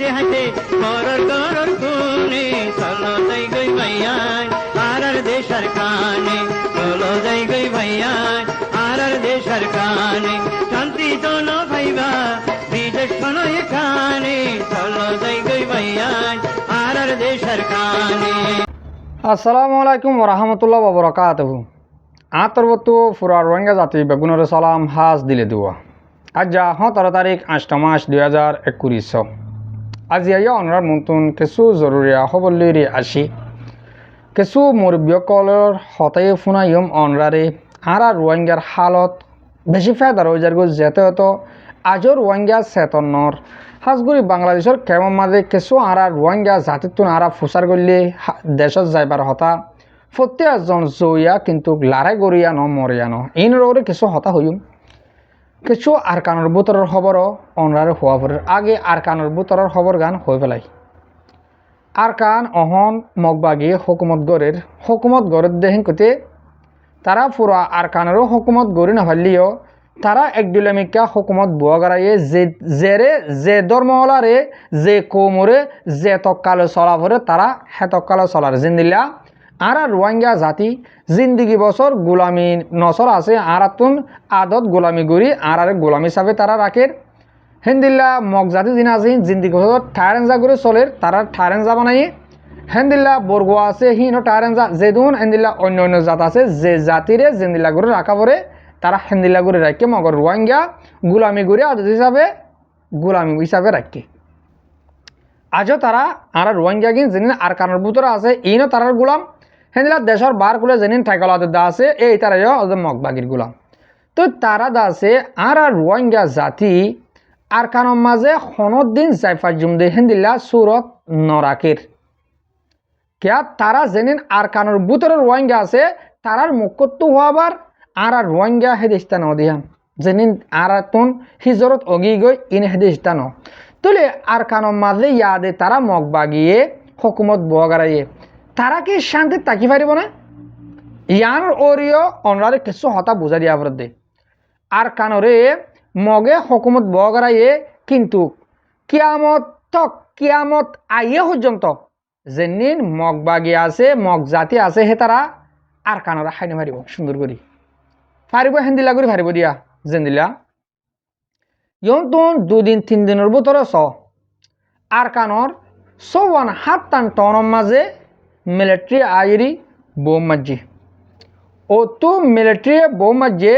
হাসি হাসি করর করর খুনে চলো যাই গই ভাইয়ান আর দেশের কানে চলো যাই গই ভাইয়ান আর দেশের কানে শান্তি জন ভাইবা বিদেশ শোনো এখানে চলো যাই গই ভাইয়ান আর দেশের কানে। আসসালামু আলাইকুম ওরহামতুল্লাহ ওবরাকাতুহু। আতরবতু ফুরা রোহিঙ্গা জাতি বেগুনের সালাম হাজ দিলে দুয়া। আজ 17 তারিখ 8 মাস 2021। আজ ইয়া অনরার মন্তুন কিছু জরুরিয়া হবল্লিরি আসি কিছু মুরব্বিয়কলর হতাই ফুনাইম অনরারে আর রোহিঙ্গার হালত বেশি ফায়দা রোজার গো যেতে হতো আজও রোহিঙ্গা চেতনর হাজগুড়ি বাংলাদেশের কেমন মাঝে কিছু আর রোহিঙ্গা জাতিতুন আর ফুসার করলে দেশত যাইবার হতা প্রত্যেকজন জইয়া কিন্তু লড়াই গড়িয়া ন মরিয়া ন ইনরে কিছু হতা হইম কিছু আরকানোর বুতরের খবরও অনরারে হওয়া পড়ে আগে আরকানোর বুতরের খবর গান হয়ে ফেলাই। আরকান অহন মগবাগি হুকুমত গড়ের দেহেন কতে তারা পুরা আরকানেরও হুকুমত গড়ি না পারলিও তারা একদুলামিকা হুকুমত বুয়া গড়াইয়ে যে ধর্মওয়ালারে যে কৌমরে যে তক্কালে চলা পড়ে তারা হে তক্কালে চলার জিন্দিল্লা আর রোহিঙ্গা জাতি জিন্দিগি বছর গোলামি নসর আছে আর তুন আদত গোলামি গড়ি আর গোলামি হিসাবে তারা রাখের হেন্দিল্লা মগ জাতি দিন আছে জিন্দিগি বছর ঠায়ারেঞ্জা করে চলের তারা ঠায়ারেঞ্জা বানাই হেন্দিল্লা বরগোয়া আছে হিনো ঠায়ারেঞ্জা যেদুন হেন্দিল্লা অন্য জাত আছে যে জাতিরে জিন্দিল্লা করে রাখা পড়ে তারা হেন্দিল্লা করে রাখে মগর রোহিঙ্গা গোলামি গড়ি আদত হিসাবে রাখে আজও তারা আর রোহিঙ্গা কিন যেদিন আর কানোর ভিতরে আছে ইনো তারার গোলাম হেন্দিলা দেশের বার কুলে যেদিন ঠাইকলাতে দা আছে এই তারাইও মগবাগির গোলাম তো তারা দা আছে আর রোহিঙ্গা জাতি আর কানোর মাঝে হনর দিন জাইফার জুমদে হেন্দিল্লা সুরত নরাকের কিয়া তারা যেদিন আর কানোর ভিতরে রোহিঙ্গা আছে তারার মুখ্যত্ব হওয়াবার আর রোহিঙ্গা হেদিস্তা নদিয়ান যেদিন আর তুন হিজরত অগি গই ইন হেদিস্তা ন তুলে আর কানোর মাঝে ইয়াদে তারা মগবাগিয়ে হুকুমত বগারাইয়ে তারা কি শান্তি তাকি পারিব না ইয়ান ওরিও অনরারে কিছু হতা বুঝা দিয়া পড়ে দে আর কানরে মগে হুকুমত বগারাইয়ে কিন্তু কিয়ামত আইয়ে পর্যন্ত যেদিন মগবাগি আছে মগ জাতি আছে হে তারা আর কানরা খাইনে মারিব সুন্দর করি পারিব হেন্দিলা করে পারিব দিয়া জেন্দিলা ইয়ন তুন 2 দিন 3 দিনের ভিতরে আর কানর 57 টনের মাঝে মিলিটারি আইরি বোম মাঝে ও তো মিলিটারি বোম মাঝে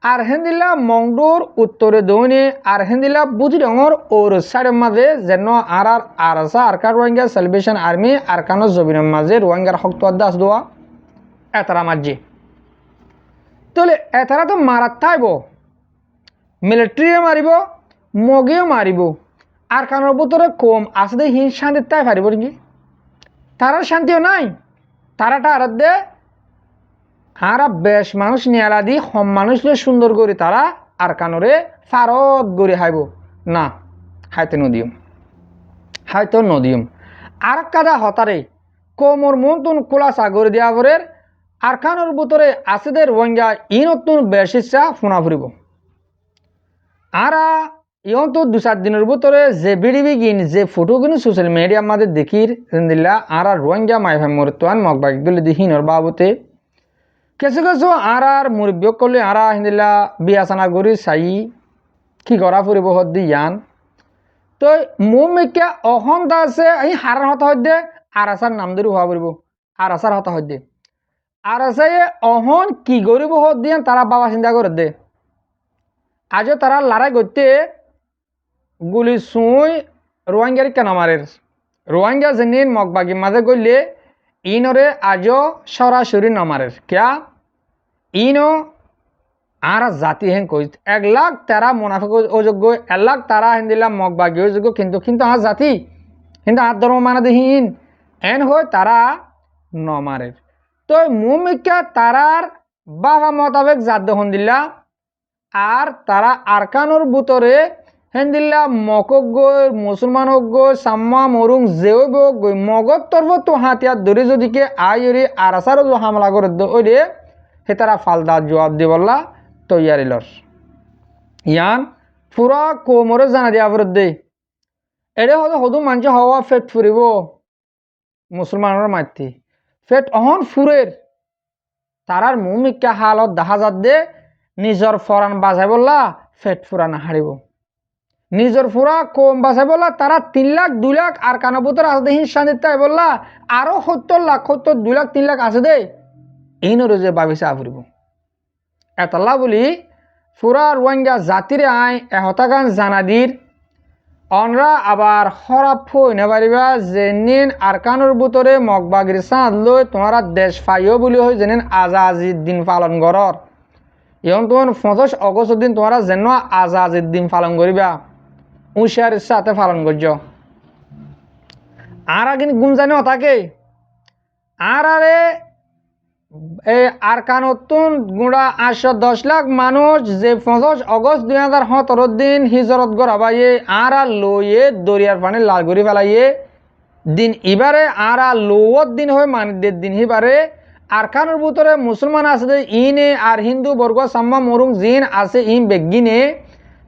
আর হেন্দিলা মংডুর উত্তরে দৌনে আর হেন্দিলা বুঝি ডঙর ওর সাইডের মাঝে যেন আর আসা আরকার রোহিঙ্গা সেলিব্রেশন আর্মি আরকানোর জবিনের মাঝে রোহিঙ্গার শক্ত দাস দোয়া এতারা মাঝে তাহলে এতারা তো মারাত থাইব মিলিটারিও মারিব মগেও মারিব আর কানোর ভিতরে কম আসলে হিন শান্তি তাই পারিব নাকি তারা শান্তিও নাই তারাটা আর দে আর বেশ মানুষ নিয়ালা দি হম মানুষ সুন্দর করে তারা আর কানরে ফারত গড়ি হাইব না হাইতো নদীম আর কাদা হতারে কোমর মন্তন কোলা সাগর দিয়া পরের আর কানোর ভিতরে আসেদের রোহিঙ্গা ই নতুন বেশ ইচ্ছা ফোনা ফুরিব আর ইয়ন তো 2-4 দিনের ভিতরে যে ভিডিও গিন যে ফটো গিন সোশ্যাল মিডিয়ার মাঝে দেখির দিল্লা আর রোহিঙ্গা মাইফাই মরতান মগবাগ গলে দিহিনর বাবুতে কিছু আর মুরব্বী করলে আর হিন্দিল্লা বিয়াসানা গড়ি চাই কি করা ফুরিব হদ ইয়ান তো মোৰ মেকিয়া অহন্তা আছে এই হারার হতা হদ্দে আর আসার নাম ধরে হওয়া ফুরিব আর আসার হতা হদ্দে আর আছে অহন কি গরিব হদ দিয়ান তারা বাবা চিন্তা করে দে আজও তারা লড়াই করতে গুলি সুই রোহিঙ্গার কেন মারের রোহিঙ্গা যেদিন মগবাগির মাঝে গইলে ইনরে আজও সরাসরি নমারের কিয়া ইনো আর জাতি হেন কই 1 লাখ তারা মুনাফিক অযোগ্য 1 লাখ তারা হিন্দিলা মগবাগি অযোগ্য কিন্তু আর জাতি কিন্তু আর ধর্ম মানে দিহীন এন হয় তারা নমারের তো মুমিকা তারার বাবা মোতাবেক জাত দহন দিলা আর তারা আরকানোর ভিতরে হেন্দিল্লা মকক গৈ মুসলমান গৈ সাম্মা মরুং যেও গৈ মগত তরফ তো হাতিয়ার ধরে যদিকে আইরে আর আসার হামলা করে ওই রে হে তারা ফালদা জবাব দিবল্লা তৈয়ারিলর ইয়ান পুরা কোমরে জানা দিয়া পড়ে দে এৰে হয়তো সদু মানুষ হওয়া ফেট ফুরিব মুসলমানের মাতি ফেট অহন ফুরের তারার মুমিকা হালত দেখা যাত দে নিজর ফরান বাজাই বললা ফেট ফুরা না হারিব নিজর ফুরা কম বাজাই বললা তারা 3 লাখ 2 লাখ আর কানবুতর আছে হিংসা দিতে বললা আরো 70 লাখ 2 লাখ 3 লাখ আছে দে এই নরে ভাবিছে আফরিব এতলা বলি ফুরা রোহিঙ্গা জাতিরে আই এহতাগান জানাদির অনরা আবার খরাব হই না পারিবা যেনিন আরকানোর ভিতরে মগবাগির চাঁদ লই তোমারা দেশ ফাইও বলি হই যেনিন আজাজির দিন পালন করর এখন তোমার 25 অগস্ট দিন তোমরা যেন আজাজির দিন পালন করিবা উশিয়ারের সাথে পালন করছ আর কিন্তু গুম জানি থাকে আর আরে এই আরকানতুন গুড়া 810 লাখ মানুষ যে 25 অগস্ট 2017 দিন হিজরত গড়াবাইয়ে আর লইয়ে দরিয়ার পানি লাল করি ফেলাইয়ে দিন ইবারে আর লৌত দিন হয় মানিদের দিন হিবারে আরকানের ভিতরে মুসলমান আছে ইনে আর হিন্দু বর্গ সাম্মা মরুং জিন আছে ইন বেগিনে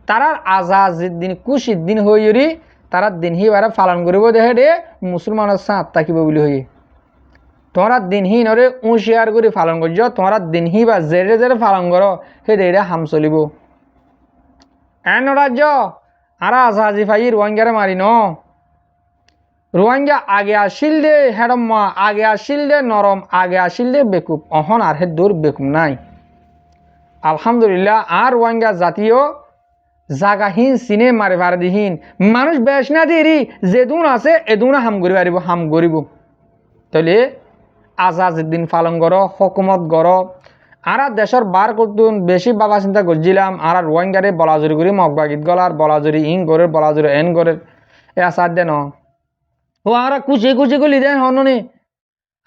তারার আজাজির দিন কুশির দিন হইরি তারা দিন হিবারে পালন করিব দেখে দে মুসলমানের সাথ থাকিব বলি হই তোমরা দিনহি নরে উঁশিয়ার করে পালন করছ তোমরা দিনহি বা জেরে জেরে পালন করো সেই দেরে হাম চলিব এন রাজ্য আর আজাজি ফাই রোহিঙ্গারে মারি ন রোহিঙ্গা আগে আসিল দে হেডম্মা আগে আসিল দে নরম আগে আসিল দে বেকুব অহন আর হে দূর বেকুব নাই আলহামদুলিল্লাহ আর রোহিঙ্গা জাতীয় জাগাহীন সিনে মারি পারদিহীন মানুষ বেশ না দেরি যেদুন আছে এদুন হাম করি পারিব হাম করিব তাহলে আজাজির দিন পালন করো হকুমত করো আর দেশের বার করতুন বেশি বাবা চিন্তা করছিলাম আর রোহিঙ্গারে বলাজুরি করি মগবাগিত গলার বলাজুরি ইং করে বলাজুরি এন করে এ আসার দেন ও আমরা কুচি কুচি গুলি দেন হননি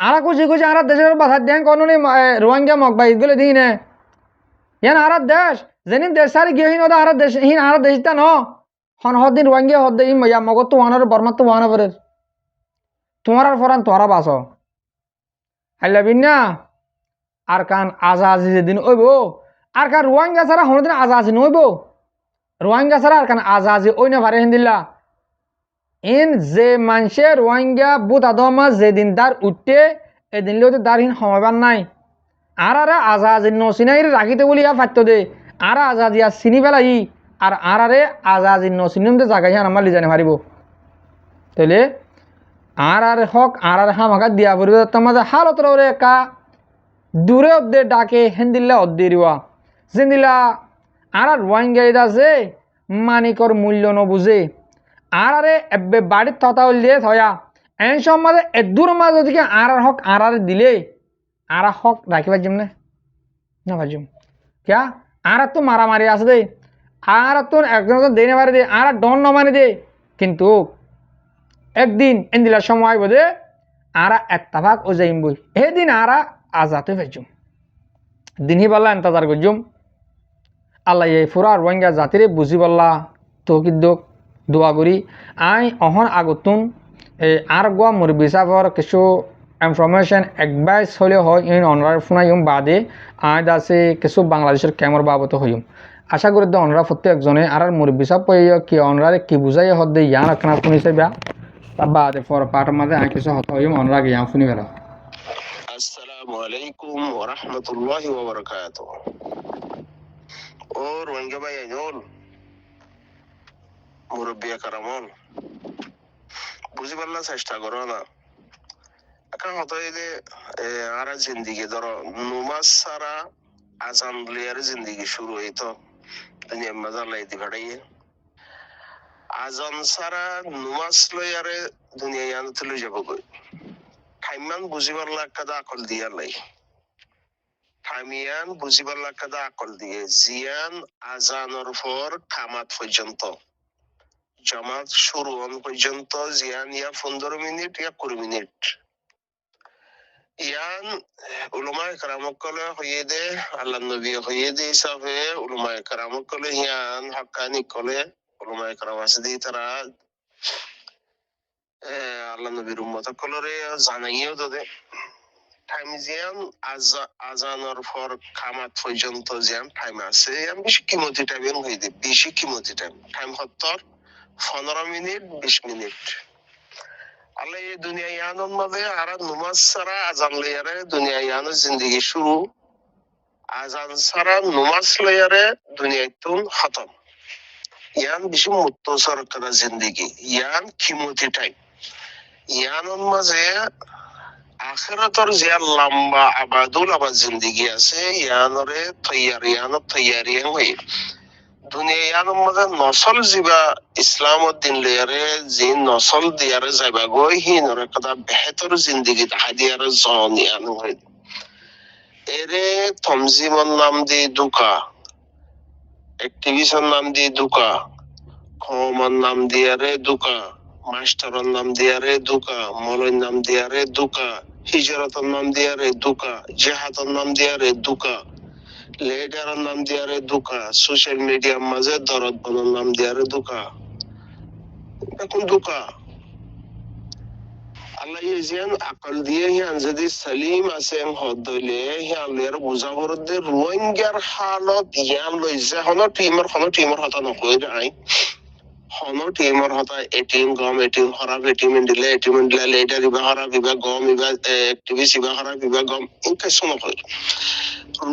আর কুচি কুচি আর দেশের বাধার দেন কননি রোহিঙ্গা মগবাগিত গলে দিই নে ইয়ান আর দেশ যেদিন দেশ সারি গিয়েহীন ওদের আর দেশ হীন আর দেশটা ন হন হদিন রোহিঙ্গা হদ ইম ইয়া মগত তো ওয়ানার বর্মাত তো ওয়ানা পরে তোমার ফরান তোরা বাস আইলাবিন না আর কান আজাজি যেদিন ওইব আর কান রোহিঙ্গা ছাড়া হনদিন আজাজি নইব রোহিঙ্গা ছাড়া আর কান আজাজি ওই না ভারে হিন্দিল্লা ইন যে মানুষে রোহিঙ্গা বুত আদমা যেদিন দার উঠতে এদিন লিওতে দার হিন সমাবার নাই আর আরে আজাজি নচিনাই রাখিতে বলি ইয়া ফাত্য দে আর আজাজি আর চিনি পেলাই আর আরে আজাজি নচিনিমতে জাগাই হান আমার লিজানে পারিব তাইলে আর হক আর হামাকা দিয়া পড়ব তার মাঝে হালত রে একা দূরে অদ্দে ডাকে হেন্দিল্লা অদ্দে রিওয়া যেদিলা আর রোহিঙ্গা আছে মানিকর মূল্য নবুঝে আর আরে এবে বাড়ির থতা দিয়ে থয়া এন সব মাঝে এদূর মাঝে থেকে আর হক আর দিলে আর হক রাখি পারছিম না পারছিম ক্যা আর তো মারামারি আছে দে আর তো একজন দেই না পারে দে আর ডন নমানি দে কিন্তু একদিন এন্দিলার সময় বোধে আর এত্তাফাক ও যাইম বই এদিন আর আজাতে পাইছুম দিনহি পাল্লা এন্তাজার করছুম আল্লাহ এই ফুরা রোহিঙ্গা জাতিরে বুঝি পাল্লা তৌকিদ দোয়া করি আই অহন আগতুন এই আর গোয়া মুরব্বী সাহর কিছু ইনফরমেশন অ্যাডভাইস হলে হয় ইন অনরার ফোনাইম বাদে আই দাসে কিছু বাংলাদেশের ক্যামর বাবত হইম আশা করি অনরা প্রত্যেকজনে আর মুরব্বী সাহ পাইয়া কি অনরারে কি বুঝাই হদে ইয়ান রাখনা শুনিছে বা বাদে ফর পাটার মাঝে আই কিছু হত হইম অনরা ইয়ান শুনি বেলা আসসালামু আলাইকুম ওয়া রাহমাতুল্লাহি ওয়া বারাকাতুহু ও রোহিঙ্গা ভাই আইজল মুরব্বী কারামন বুঝি পারলা চেষ্টা করো না এখন হতো এই যে আর জিন্দিগি ধরো নুমাজ সারা আজান লিয়ার জিন্দিগি শুরু হইতো দুনিয়া মজা লাইতে ভাড়াইয়ে আজান সারা নুমাজ লইয়ারে দুনিয়া ইয়ান তুলে যাবো কই টাইমান বুঝিবার লাগাদা আকল দিয়া লাই টাইমিয়ান বুঝিবার লাগাদা আকল দিয়ে জিয়ান আজানোর পর কামাত পর্যন্ত জামাত শুরু হন পর্যন্ত জিয়ান ইয়া 15 মিনিট ইয়া 20 মিনিট ইয়ান উলামায়ে কেরামকলে হইয়ে দে আল্লাহ নবী হইয়ে দে হিসাবে উলামায়ে কেরামকলে ইয়ান হাক্কানি কলে উলামায়ে কেরাম আছে দি তারা আল্লাহ নবীর উম্মত কলরে জানাইও দে টাইম জিয়ান আজানোর পর কামাত পর্যন্ত জিয়ান টাইম আছে আমি বেশি কিমতি টাইম হইয়ে দে বেশি কিমতি টাইম হত্তর 15 মিনিট 20 মিনিট আল্লাহ এই দুনিয়া ইয়ানোর মাঝে আর নমাজ ছাড়া আজান লইয়ারে দুনিয়া ইয়ানোর জিন্দগি শুরু, আজান ছাড়া নমাজ লইয়ারে দুনিয়াতুন খতম। ইয়ান বেশি মুত্তসর করা জিন্দগি, ইয়ান কিমতি টাইম। ইয়ানোর মাঝে আখিরাতর যে লম্বা আবাদুল আবাদ জিন্দগি আছে, ইয়ানরে তৈয়ারি হই দুনিয়া ইয়ানোর মাঝে নসল জিবা ইসলামত দিন লইয়ারে যে নসল দিয়ারে যাইবা গই হিনরে কথা বেহতর জিন্দগি তাহা দিয়ারে জন ইয়ান হই। এরে তমজিমর নাম দি দুকা, অ্যাক্টিভিশন নাম দি দুকা, কমার নাম দিয়ারে দুকা, মাস্টারের নাম দিয়ারে দুকা, মৌলের নাম দিয়ারে দুকা, হিজরতের নাম দিয়ারে দুকা, জেহাদের নাম দিয়ারে দুকা, লিডারের নাম দিয়ারে দুকা, সোশ্যাল মিডিয়ার মাঝে দরদ বানোর নাম দিয়ারে দুকা। এখন দুকা আল্লাহ যেন আকল দিয়ে হিয়ান যদি সালিম আছে হদ দইলে হিয়ান লের বুঝা বরদে রোহিঙ্গার হালত ইয়ান লইছে হন টিমর হতা নকই আই হন টিমর হতা এটিএম গম এটিএম হরাব এটিএম দিলে লেডার ইবা হরাব ইবা গম ইবা অ্যাক্টিভিস্ট ইবা হরাব ইবা গম ইনকে শুনো কই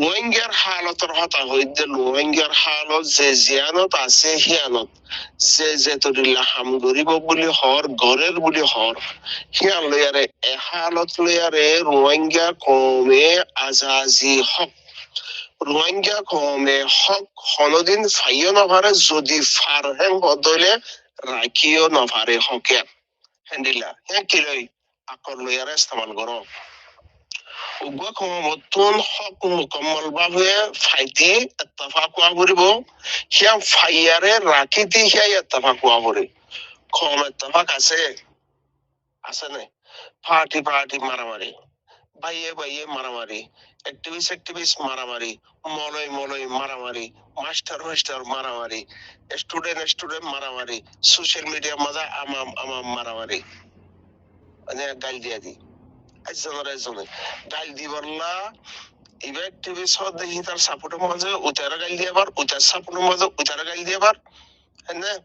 রোহিঙ্গার হালতর হতা হইতে রোহিঙ্গার হালত যে জিয়ানত আছে হিয়ানত যে তরিলা হাম গরিব বুলি হর ঘরের বুলি হর হিয়ান লইয়ারে এ হালত লইয়ারে রোহিঙ্গা কমে আজাজি হক রোহিঙ্গা কমে হক হনদিন ফাইও নভারে যদি ফারহেন বদলে রাখিও নভারে হকে হ্যান্ডিলা হ্যাঁ কিলই আকর লইয়ারে ইস্তেমাল করো উগ্র ক্ষমতন হক মুকম্মল ভাবে ফাইতি ইত্তেফাক কোয়া করিব হিয়া ফাইয়ারে রাখিতি হিয়া ইত্তেফাক কোয়া করি কম ইত্তেফাক আছে নাই পার্টি মারামারি বাইয়ে মারামারি অ্যাক্টিভিস্ট মারামারি মলয় মারামারি মাস্টার মারামারি স্টুডেন্ট মারামারি সোশ্যাল মিডিয়া মাঝে আমাম মারামারি মানে গাল দিয়া দি একজনে গাল দিবল্লা ইবা অ্যাক্টিভিস্ট হদ দেখি তার সাপোর্টের মাঝে উতারা গাল দিয়াবার উতার সাপোর্টের মাঝে উতারা গাল দিয়াবার হ্যাঁ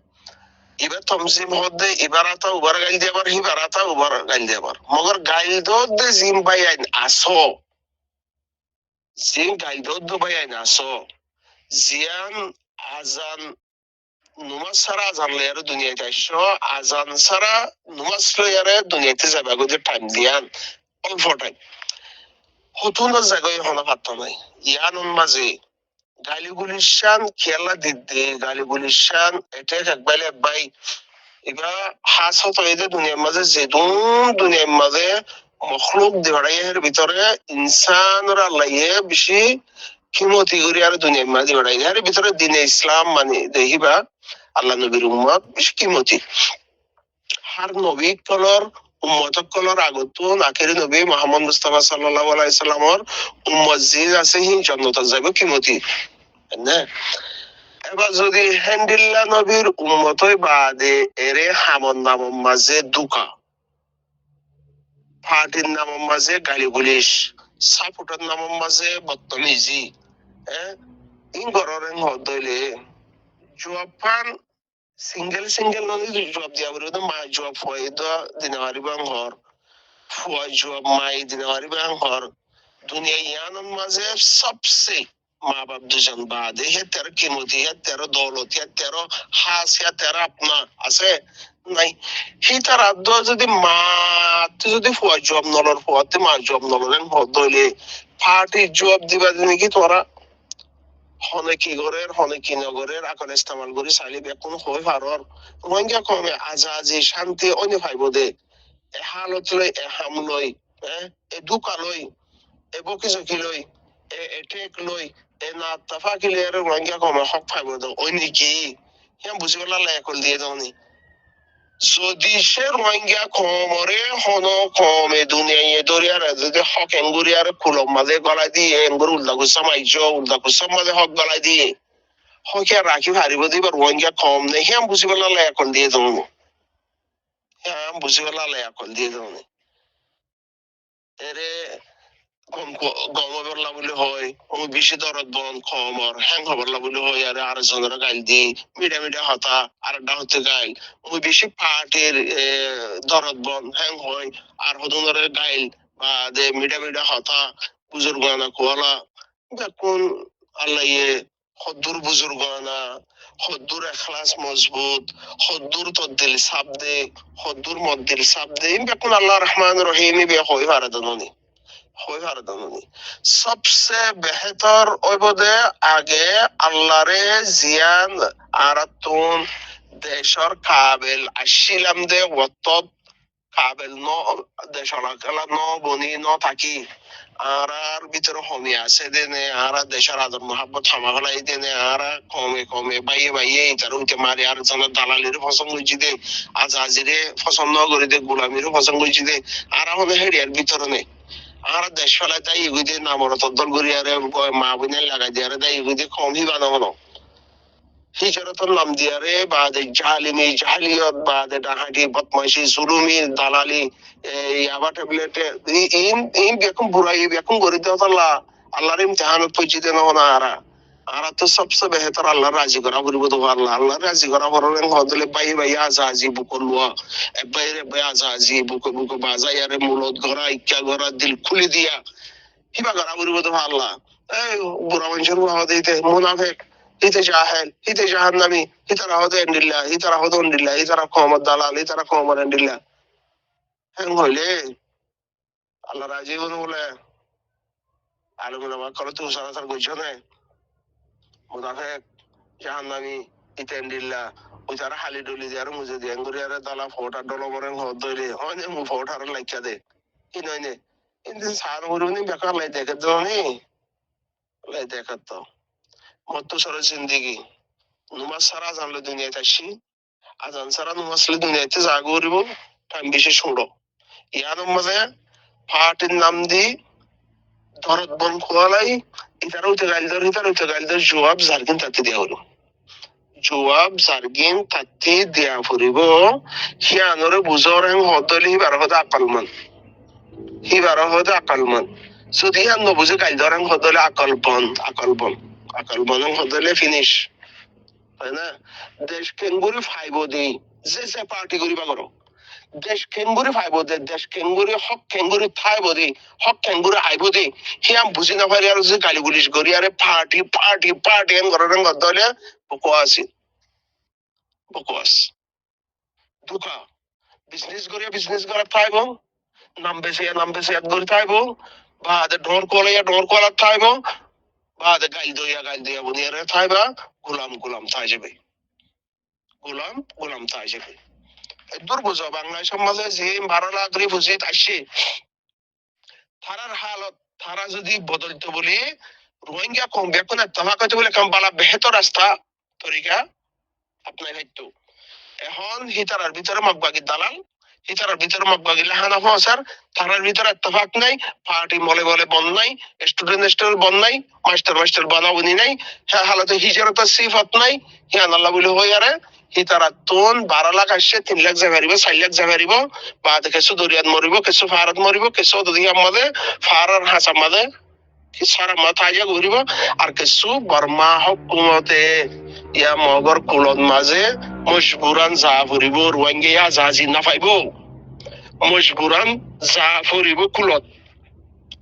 এবার তমজিম হদে এবার আতা উবার গাইল দিয়াবার হিবার আতা উবার গাইল দিয়াবার মগর গাইল দে জিম বাই আইন আসো জিম গাইল দে বাই আইন আসো জিয়ান আজান নুমাজ ছাড়া আজান লইয়ারে দুনিয়াতে আসো আজান ছাড়া নুমাজ লইয়ারে দুনিয়াতে যাবা গো যে টাইম দিয়ান অল্প টাইম হতুন জায়গায় হনা পাত্ত নাই ইয়ান মাঝে গালি গুলিশান খেলা দিতে গালি গুলিশান এটা একবাইলে একবাই এবার হাস হতো এই যে দুনিয়ার মাঝে দুনিয়ার মাঝে মখলুক দেওয়ার ভিতরে ইনসানরা আল্লাহে বেশি কিমতি করি আর দুনিয়ার মাঝে বেড়াই এর ভিতরে দিনে ইসলাম মানে দেখিবা আল্লাহ নবীর উম্মত বেশি কিমতি হার নবী কলর উম্মত কলর আগতুন আখেরি নবী মুহাম্মদ মুস্তাফা সাল্লাল্লাহু আলাইহি সাল্লামর উম্মত জিন আছে হি জান্নাত যাবে কিমতি না। এবার যদি হ্যান্ডিল্লা নবীর উম্মতই বাদে এরে হামন নাম মাঝে দুকা পার্টির নাম মাঝে গালি গুলিশ সাপোর্টের নাম মাঝে বদতমিজি ইন গররেন হদইলে জবাব পান সিঙ্গেল নদী জবাব দিয়া বলে মা জবাব হয় দিনারি বাং হর ফুয়া জবাব মাই দিনারি বাং হর দুনিয়া ইয়ানোর মাঝে সবসে মা বাপ দুজন বাদে হে তেরো কিমতি হে তেরো দৌলত হে তেরো হাস হে তেরো আপনা আছে নাই হি তার আদ্য যদি মা যদি ফুয়া জবাব নলর ফুয়াতে মা জবাব নলরেন হদইলে পার্টি জবাব দিবা দিনে কি তোরা হনে কি নগরের আকার ইস্তেমাল করি চাইলে বেকুন হয়ে পারর রোহিঙ্গা কমে আজাজি শান্তি অন্য ভাইব দে এ হালত লই এ হাম লই এ দুকা লই এ বকি চকি লই এ টেক লই এ না তাফাকি লই আর রোহিঙ্গা কমে হক পাইব দে ওই নাকি হ্যাঁ বুঝি বলা লাইকল দিয়ে দাওনি যদি সে রোহিঙ্গা কমরে হন কমে দুনিয়া দরিয়ার যদি হক এঙ্গুরিয়ার কুলম মাঝে গলায় দিয়ে এঙ্গুর উল্লা গুসা মাঝে হক গলায় দিয়ে হকে রাখি হারিব দিবার রোহিঙ্গা কম নেই হ্যাঁ বুঝি বলা লাইকল দিয়ে দাওনি এরে গম বললা বলে হয় ও বেশি দরদ বন কমর হ্যাং হবরলা বলে হয় আর জনের গাইল দি মিডা হতা আরেকটা হতে গাইল ও বেশি পাটের দরদ বন হ্যাং হয় আর হদনের গাইল বা দে মিডা হতা বুজুর্গানা কোয়ালা দেখুন আল্লাহ হদ্দুর বুজুর্গানা হদ্দুর এখলাস মজবুত হদ্দুর তদ্দিল সাবদে হদ্দুর মদ্দিল সাবদে দেখুন আল্লাহ রহমান রহিমি বে হয় ভারতনী सबसे बेहतर ওইবদে আগে আল্লাহরে জিয়ান আরাতুন দেশর কাবেল আসিলাম দে ওয়াত্তব কাবেল ন দেশর কালা ন বনি ন থাকি আর ভিতরে হমি আছে দেনে আর দেশের আদর মোহাব্বত হামাগলাই দেনে আর কমে কমে বাইয়ে বাইয়ে ইতার উঠে মারি আর জন দালালির পছন্দ হয়েছি দে আজ আজিরে পছন্দ করে দে গোলামির পছন্দ হয়েছি দে আর হলে হেরিয়ার ভিতরে নেই আর দেশ ফেলায় তাই ইগুদি নামর তদ্দল করি আরে মা বোনের লাগাই দিয়ে আরে তাই ইগুদি কম হি বানাবো হিজরতর নাম দিয়ে আরে বাদে জালিমি জালিয়ত বাদে ডাহাটি বদমাইশি জুলুমি দালালি এই আবার ট্যাবলেটে ইম বেকুম বুড়াই বেকুম করে দেওয়া আল্লাহ আল্লাহর ইমতিহানত পৌঁছিতে না না আরা আরা তো সবচেয়ে বেহতর আল্লাহ রাজি করা করিব তো আল্লাহ রাজি করা বড় হদলে বাই বাই আজাজি বুকলুয়া বাইরে বাই আজাজি বুকে বুকে বাজাই আরে মুলত ঘরা ইচ্ছা ঘরা দিল খুলে দিয়া কিবা করা করিব তো আল্লাহ এই বুড়া মানুষের বাবা দিতে মুনাফেক হিতে জাহেল হিতে জাহান্নামি হিতারা হদে এন্ডিল্লা হিতারা হদে এন্ডিল্লা হিতারা কমর দালাল হিতারা কমর এন্ডিল্লা হ্যাঁ হইলে আল্লাহ রাজি বলে আলমুল আমার করো তো সারাসার গইছো না মুনাফেক জাহান্নামি হিতে এন্ডিল্লা ওই তারা হালি ডলি দিয়ে আর মুজে দিয়ে এঙ্গুরি আরে দালা ফোটা ডলো মরেন হদ দইলে হয়নে মু ফোটার লাইকা দে কি নইনে কিন্তু সার মুরুনি বেকার লাই দেখে তো নি লাই দেখাত তো মত সরে জিন্দেগি নুমাজ সারা জানলে দুনিয়াতে আসি আজান সারা নুমাজলে দুনিয়াতে জাগো করিব টাইম বেশি শুনো ইয়ার মাঝে ফাটির নাম দি ধরত বন খোয়ালাই ইতারা উঠে গাইল ধর জবাব জারগিন তাতে দেওয়া হলো জবাব জারগিন তাতে দেয়া ফুরিব হিয়ানরে বুঝর হেং হদলি হিবার হদে আকালমান যদি হিয়ান নবুঝে গাইল ধর হেং হদলে আকলবন হেং হদলে ফিনিশ তাই না দেশ কেঙ্গুরি ফাইব দি যে পার্টি করিবা করো দেশ কেঙ্গুরি ফাইব দে দেশ কেঙ্গুরি হক কেঙ্গুরি থাইব দি হক কেঙ্গুরি আইব দি হিয়াম বুঝি না পারি আর যে গালি গুলিশ করি আরে পার্টি এন ঘরের গদলে বকওয়াস দুকা বিজনেস করা থাইব নাম বেশি এক করে থাইব বা ডর কলা থাইব বা গাইল দইয়া বুনিয়ারে থাইবা গোলাম থাই যাবে গোলাম থাই যাবে দুর্বুঝ বাংলা সমাজে যে 12 লাখ রিফিউজিট আসছে থারার হালত থারা যদি বদলতে বলি রোহিঙ্গা কম বেকুন তামাকাতে বলে কাম বালা বেহতর রাস্তা তরিকা আপনার হয়তো এখন হিতারার ভিতরে মগবাগি দালাল হিতারার ভিতরে মগবাগি লাহানা ফসার থারার ভিতরে ইত্তেফাক নাই পার্টি মলে বন নাই স্টুডেন্ট বন নাই মাস্টার বানাবনি নাই হ্যাঁ হালতে হিজরত সিফাত নাই হিয়ান আল্লাহ বলে হই আরে হিতারা তোন 12 লাখ আসছে 3 লাখ জাগারিব 4 লাখ জাগারিব বাদ কিছু দরিয়াত মরিব কিছু ফারাত মরিব কিছু দরিয়া মাঝে ফারার হাসা মাঝে কি সারা মাথায় যা ঘুরিব আর কিছু বর্মা হুকুমতে ইয়া মগর কুলত মাঝে মজবুরান যা ফুরিব রোহিঙ্গা জাহাজি না পাইব মজবুরান যা ফুরিব কুলত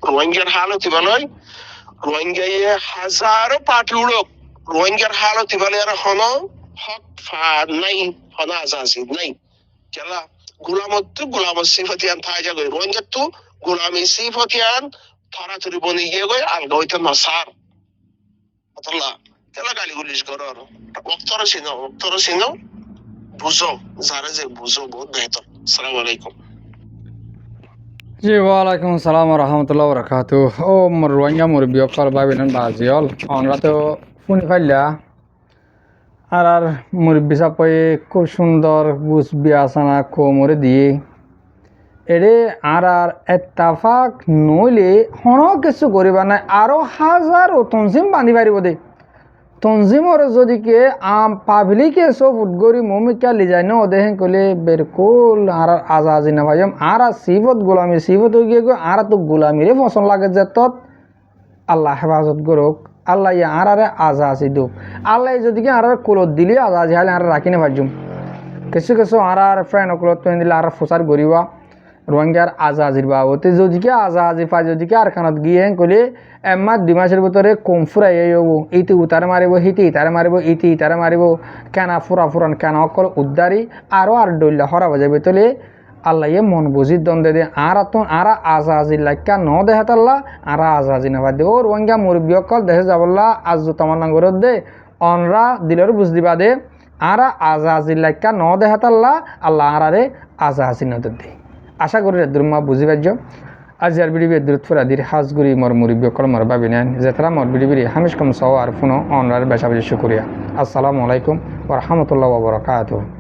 রোহিঙ্গার হালত ইবালয় রোহিঙ্গা হাজারো পার্টি উড়ক রোহিঙ্গার হালত ইবালে আর হন হক ফা নাই হন আজাজি নাই কেলা গোলাম সিফতিয়ান থাই যা গই রোহিঙ্গা তো গোলামি সিফতিয়ান থরাথরি বনি গিয়ে গই আলগা হইতে নসার আল্লাহ কেলা গালি গুলিশ করর অক্তর সিনো বুঝো যারা যে বুঝো বহুত বেহতর আসসালামু আলাইকুম জি ওয়ালাইকুম আসসালাম রহমতুল্লাহ বরকাত ও মোর রোহিঙ্গা মুরব্বী অকল ভাবিলেন বাজিয়ল আমরা তো শুনি ফাইলা আর মুরব্বী সাপে খুব সুন্দর বুঝ বিয়াসানা কোমরে দিয়ে এরে আর এত্তাফাক নইলে হন কিছু করিবা নাই আরো হাজার তনসিম বান্ধি পারিব দে তঞ্জিমর যদিকে পাবলিকে সব উদ্গরি মমিকা লিজাই ন দেখেন কলে বেরকুল আর আজাজি না ভাইম আর সিফত গোলামি সিফত হয়ে গিয়ে আর তো গোলামিরে পছন্দ লাগে যে তত আল্লাহ হেফাজত করুক আল্লাহ ইয়া আর আজাজি দুক আল্লাহ যদিকে আর কুলত দিলে আজাজি হালে আর রাখি না ভাজুম কিছু কিছু আর ফ্রেন্ড কুলত দিলে আর ফসার গরিবা রোহিঙ্গার আজাজির বাবতে যদিকে আজাজি পাই যদিকে আর খানত গিয়ে কলে এমাস 2 মাসের ভিতরে কম ফুরাই হবো ইতি উতারে মারিব হিতি ইতারে মারিব ইতি ইতারে মারিব কেনা ফুরা ফুরান কেনা অকল উদ্দারি আরও আর ডল্লা হরা বাজাবে তোলে আল্লাহ মন বুঝির দ্বন্দ্বে দে আর আজাজি লাইকা ন দেহাত আল্লাহ আর আজাজি না দে ও রোহিঙ্গা মুরব্বী অকল দেহে যাবল্লা আজ তামার নাঙ্গরত দে অনরা দিলের বুঝ দিবা দে আর আজাজি লাইকা ন দেহাত আল্লাহ আল্লাহ আরে আজাজি ন দে আশা করি দুর্মা বুঝি পাইছ আজ আর বিড়ি দূরত ফুরাদির হাজগুড়ি মর মুরব্বী অকল মর ভাবি নেন যেতারা মর বিড়ি হামিশ কম সহ আর ফোনো অনরার বেশা বেশি শুক্রিয়া আসসালামু আলাইকুম ওয়া রাহমাতুল্লাহি ওয়া বারাকাতুহু।